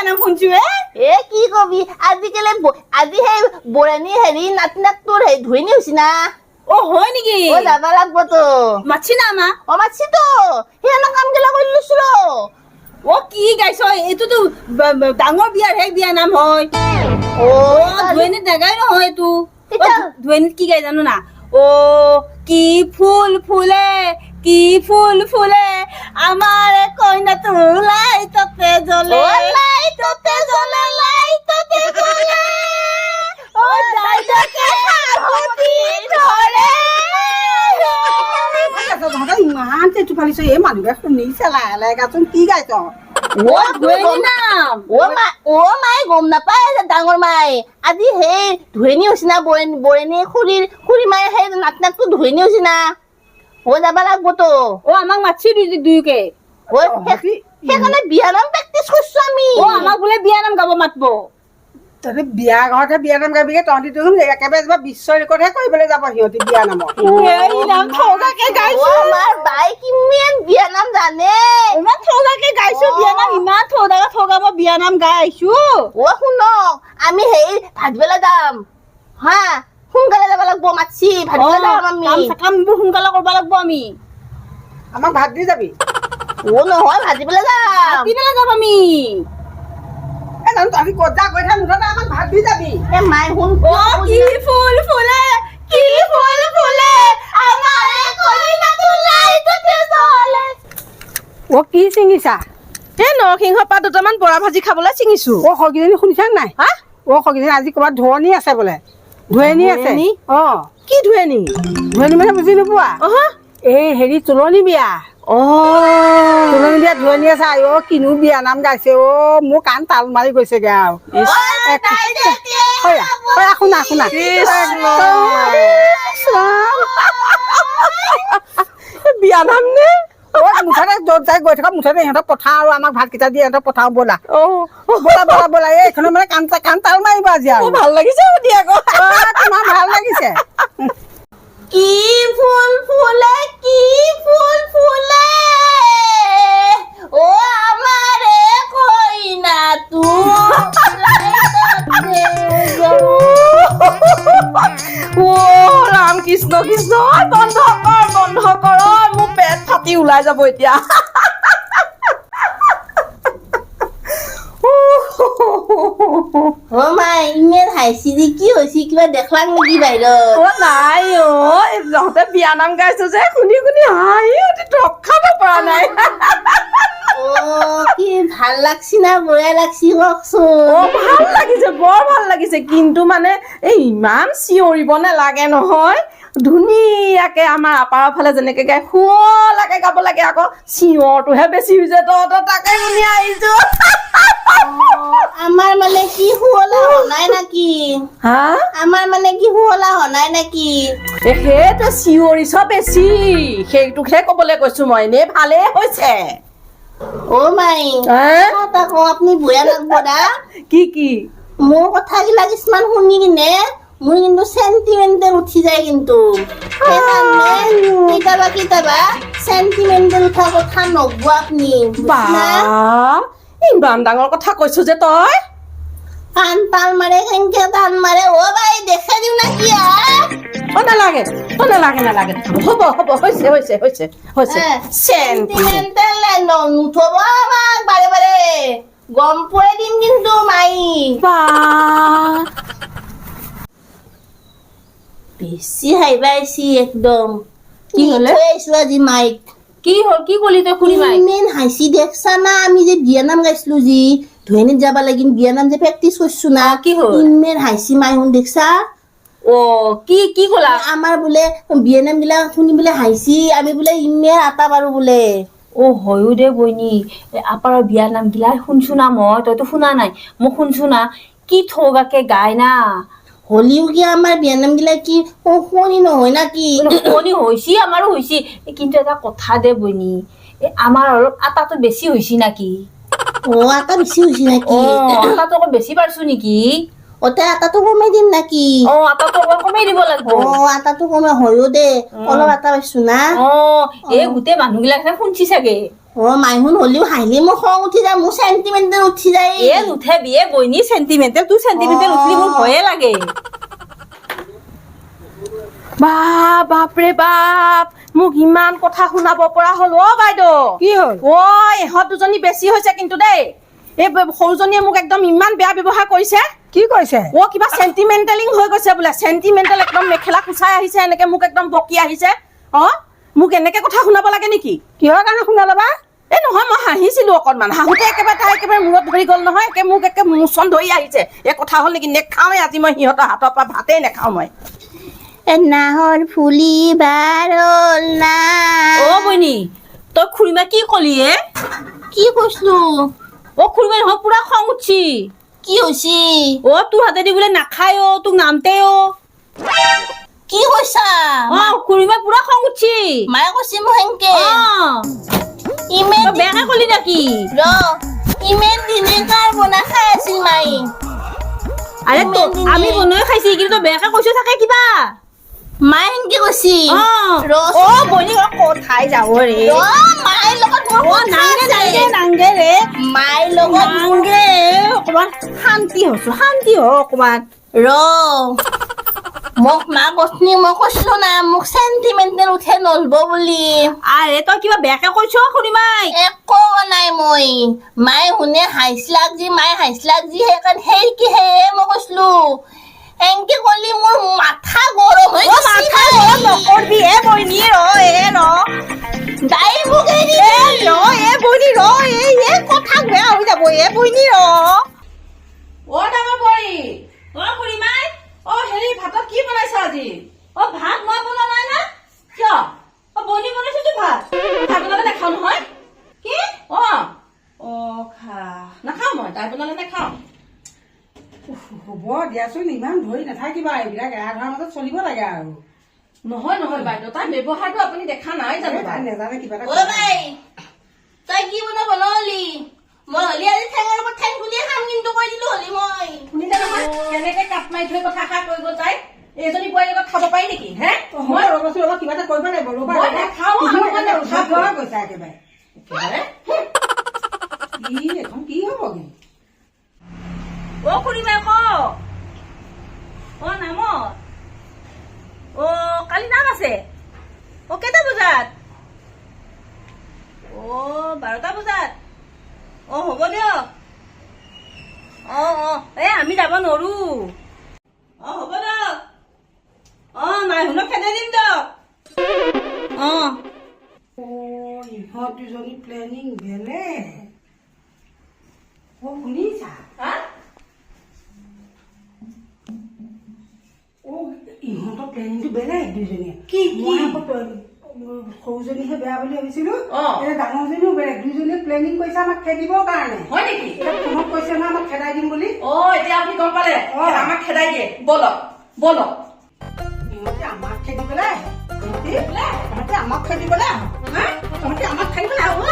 বিয়া নাম শুনছো কি কবি আজিকালি আজি সেই বৰেণী হেৰি নাতিনাক তোৰ সেই ধুইনি হৈছি না ও হয় নেকি ও যাবা লাগবো তো মাছি না আমা মাছি তো সেনা কাম গেলা কৰি লৈছিলো ও কি গাইছ এইটোতো ডাঙৰ বিয়াৰ হে বিয়া নাম হয় ও ধুইনিত নাগাই নহয় এইটো ধুইনিত কি গাই জানো না ও কি ফুল ফুলে আমার কইনা তো লাইটতে জ্বলে লাইটতে জ্বলে ও যাইদাকে হতি ধরে ইমান তেতু ফালিছ এই মানুহে শুনি চালা লাগাচোন কি গাইছ ও ধুইনি নাম ও মাই গম নাপায় ডাঙৰ মাই আজি সেই ধুইনি হৈছি না বৰেণী খুৰী মায়ে সেই নাতিনাকটো ধুইনি হৈছি না ও যাবা লাগবো তো ও আমাক মাছি দুইকে ও সেইকাৰণে বিয়া নাম প্ৰেক্টিচ কৰিছো আমি ও আমাক বোলে বিয়া নাম গাব মাতবো তহঁতি বিয়া ঘৰতে বিয়া নাম গাবিগে তহঁতিতো একেবাৰে যাবা বিশ্ব ৰেকৰ্ডহে কৰিবলৈ যাব সিহঁতি বিয়া নামত এই নাম থগাকে গাইছো আমাৰ বাই কিমান বিয়া নাম জানে ইমান থগাকে গাইছো বিয়া নাম ইমান থগাব বিয়া নাম গাইছো ও শুনক আমি সেই ভাতবেলা যাম হা সোনকালে যাব লাগবো মাছি ভাতবেলা যাম আমি কামবোৰ সোনকালে কৰিব লাগিব আমি আমাক ভাত দি যাবি ও নহয় ভাজিবেলা যাম কিবেলা যাব আমি জানো তহঁতি ক'ত যা গৈ থাক মুঠতে আমাক ভাত দি যাবি মাই শুন ও কি ফুল ফুলে আমারে কইনা তো লাইটতে জ্বলে ও কি চিঙিছা এই নৰসিংহ পাত দুটামান বৰা ভাজি খাবলৈ চিঙিছো ও সগিজনী শুনিছা নাই হা ও সগিজনী আজি ক'ৰবাত ধুৱনি আছে বোলে ধুৱনি আছে ধুৱনি? অ কি ধুৱেনি ধুৱনি মানে বুজি নোপোৱা এই হেৰি তুলনি বিয়া তুলনি বিয়া ধুৱনি আছে আই অ কিনো বিয়া নাম গাইছে অ মোৰ কাণ তাল মাৰি গৈছেগে আৰু শুনা বিয়া নাম নে মুঠতে য'ত যাই গৈ থকা মুঠতে ইহঁতক পঠা আৰু আমাক ভাতকেইটা দি ইহঁতক পঠাও ব'লা ব'লা এইখনৰ মানে কাণ তাল মাৰিব আজি আৰু ভাল লাগিছে দিয়া আকৌ তোমাৰ ভাল লাগিছে কি ফুল ফুলে ও আমাৰে কইনা তু ও ৰাম কৃষ্ণ বন্ধ কৰ মোৰ পেট ফাটি ওলাই যাব এতিয়া ও মাই ইমেন হাইছিদি কি হৈছি কিবা দেখলাক নেকি বাহিৰত ও নাই তহঁতে বিয়া নাম গাইছো যে শুনি হাঁহি ৰখাব পৰা নাই ও কি ভাল লাগছি না বঢ়িয়া লাগছি কওকচোন ভাল লাগিছে বৰ ভাল লাগিছে কিন্তু মানে এই ইমান চিঞৰিব নালাগে নহয় ধুনীয়াকে আমাৰ আপাৰৰ ফালে যেনেকে গাই শুৱলাকে গাব লাগে আকৌ চিঞৰটোহে বেছি হৈছে তহঁতৰ তাকে শুনি আহিছো আমাৰ মানে কি শুৱলা হনাই নাকি হা আমাৰ মানে কি শুৱলা হনাই নাকি সেইটো চিঞৰিছ বেছি সেইটোকহে কবলৈ কৈছো মই এনেই ভালেই হৈছে ও মাই কথা কওঁ আপুনি বঢ়িয়া লাগব দা কি মোৰ কথাগিলা কিছুমান শুনি কিনে মোৰ কিন্তু চেণ্টিমেণ্টেল উঠি যায় কিন্তু সেইকাৰণে কেতিয়াবা চেণ্টিমেণ্টেল উঠা কথা নকব আপুনি ইমান ডাঙৰ কথা কৈছো যে তই কাণ তাল মাৰে কেনেকে টান মাৰে ও বাই দেখে দিও না কি নালাগে হ'ব হৈছে চেণ্টিমেণ্টেল নুঠব আমাক বাৰে বাৰে গম পোৱাই দিম কিন্তু মাই বেছি হাইবাইছি একদম কি হলে থৈ আহিছো আজি মাইক কি হ'ল কি কলি তই খুৰী মাই ইমেন হাঁচি দেখছা না আমি যে বিয়া নাম গাইছিলো যি ধুৱনিত যাবা লাগিন বিয়া নাম যে প্ৰেক্টিচ কৰিছো না কি হ'ল ইমেন হাঁচি মাই শুন দেখছা ও কি কলা আমাৰ বোলে বিয়া নাম বিলাক শুনি বোলে হাঁচি আমি বোলে ইমেন আটা পাৰো বোলে ও হয়ো দে বইনি আপাৰৰ বিয়াৰ নাম গিলা শুনছো না মই তইতো শুনা নাই মোক শুনছো না কি থগাকে গায় না হলিও কি আমাৰ বিয়া নাম গিলা কি শুনি নহয় না কি শুনি হৈছি আমাৰো হৈছি কিন্তু এটা কথা দে বইনি আমাৰ অলপ আটাটো বেছি হৈছি নাকি ও আটা বেছি হৈছি নাকি আটাটো অকণ বেছি পাৰছো নেকি ওতে আটাটো কমাই দিম নাকি আটাটো অকণ কমাই দিব লাগিব আটাটো কমাই হয়ো দে অলপ আটা পাইছো না এই গোটেই মানুহগিলাকে শুনছি চাগে মাইহুন হ'লেও হাঁহিলে মোৰ খং উঠি যায়, মোৰ চেণ্টিমেণ্টেল উঠি যায়। এ নুঠে বিয়ে বইনি চেণ্টিমেণ্টেল, তোৰ চেণ্টিমেণ্টেল উঠলি মোৰ ভয়ে লাগে। বাপৰে বাপ, মোক ইমান কথা শুনাব পৰা হ'ল অ বাইদেউ। কি হ'ল? অ ইহঁত দুজনী বেছি হৈছে কিন্তু দেই। এই সৰুজনীয়ে মোক একদম ইমান বেয়া ব্যৱহাৰ কৰিছে। কি কৈছে? অ কিবা চেণ্টিমেণ্টেলিং হৈ গৈছে বোলে, চেণ্টিমেণ্টেল একদম মেখেলা কুচাই আহিছে, এনেকে মোক একদম বকি আহিছে। অ মোক এনেকে কথা শুনাব লাগে নেকি? কিহৰ কাৰণে শুনা ল'বা? এই নহয় মই হাঁহিছিলো অকণমান, হাঁহোতে একেবাৰে তাই একেবাৰে মূৰত ধৰি গ'ল নহয়, মোক একে মোচন ধৰি আহিছে। এই কথা হ'ল নেকি? নেখাওঁৱে আজি মই সিহঁতৰ হাতৰ পৰা ভাতেই নেখাওঁ মই। নাহৰ ফুলি বাৰল না। অ বইনি তই খুৰীমা কি কলি এ? কি কৈছিলো? অ খুৰীমা নহয় পুৰা খং উঠছি। কি হৈছে? অ তোৰ হাতেদি বোলে নাখায় অ, তোক নামতে অ। কি কৈছা? অ খুৰীমা পুৰা খং উঠছি। মায়ে কৈছে মোক সেনকে। তই বেয়াকে কলি নেকি? ইমান দিনে কাৰ বনাই খাই আছিল মায়ে? আৰে আমি বনাই খাইছি, কিন্তু তই বেয়াকে কৈছ থাকে কিবা। মায়ে সেনকে কৈছি। অ বইনি কথাই যাব ৰে। মায়েৰ লগত মোৰ নাংগে ৰে। মায়ের লগত নাংগে অকমান শান্তি হৈছো, শান্তি হ অকমান। মোক মা কৈছিলি, মই কৈছিলো না মোক চেণ্টিমেণ্টেল উঠে নলব বুলি। আৰে তই কিবা বেয়াকে কৈছ খুৰীমাই? একো নাই মই। মায়ে শুনে হাঁহিছিলাক যি, মায়ে হাঁহিছিলাক যি, সেইকাৰণে সেয়ে মই কৈছিলো। এনকে কলি মোৰ মাথা গৰম হৈ গৈছে। মাথা গৰম নকৰবি এ বইনি, দাই মোক এৰি এ বইনি এ কথা বেয়া হৈ যাব এ বইনি অ ডাঙৰ বোৱাৰী, অ খুৰীমাই। অ হেৰি ভাতত কি বনাইছা আজি? অ ভাত মই বনোৱা নাই না। কিয়? অ বইনি বনাইছো তো ভাত। ভাত বনালে নাখাওঁ নহয়। কি? অ অ খা। নাখাওঁ মই, তাই বনালে নাখাওঁ। হ'ব দিয়াচোন, ইমান ধৰি নাথাকিবা, এইবিলাক এৰা ধৰাৰ মাজত চলিব লাগে আৰু। নহয় নহয় বাইদেউ, তাই ব্যৱহাৰটো আপুনি দেখা নাই জানো? তাই নেজানে কিবা এটা। ভাই তই কি বনাব নহলি? মই হলি আজি ঠেঙৰ ওপৰত ঠেং খুলিয়ে খাম, কিন্তু কৈ দিলো হলি মই। শুনিলে নহয় কেনেকে কাট মাৰি থৈ কথা এষাৰ কৈ গ'ল তাই। এইজনী বোৱাৰীৰ লগত খাব পাৰি নেকি? হে মই ৰ'বচোন, অলপ কিবা এটা কৰিব লাগিব। ৰ'বা মই নাখাওঁ, আমাৰ কাৰণে উঠাব। কৈছা একেবাৰে। এখন কি হ'বগে? অ খুৰীমাই ক। অ নামত অ কালি নাম আছে। অ কেইটা বজাত? অ 12টা বজাত। অ হ'ব দিয়ক। অ আমি যাব নোৱাৰো। অ হ'ব দিয়ক। অ মাইহুনক খেদাই দিম দিয়ক। অ ইহঁত দুজনী প্লেনিং বেলেগ। অ শুনিছা? ইহঁতৰ প্লেনিংটো বেলেগ দুইজনীয়ে। কি মই আকৌ সৰুজনীহে বেয়া বুলি ভাবিছিলো। অ। এতিয়া ডাঙৰজনীও বেলেগ, দুইজনীয়ে প্লেনিং কৰিছে আমাক খেদিবৰ কাৰণে। হয় নেকি? এতিয়া ফোনত কৈছে নহয় আমাক খেদাই দিম বুলি। অ এতিয়া আপুনি গম পালে? অ। আমাক খেদাই দিয়ে। বলক বলক। ইহঁতে আমাক খেদিবলৈ আহে। তহঁতি আমাক খেদিবলৈ আহ। তহঁতি আমাক খেদিবলৈ আহ।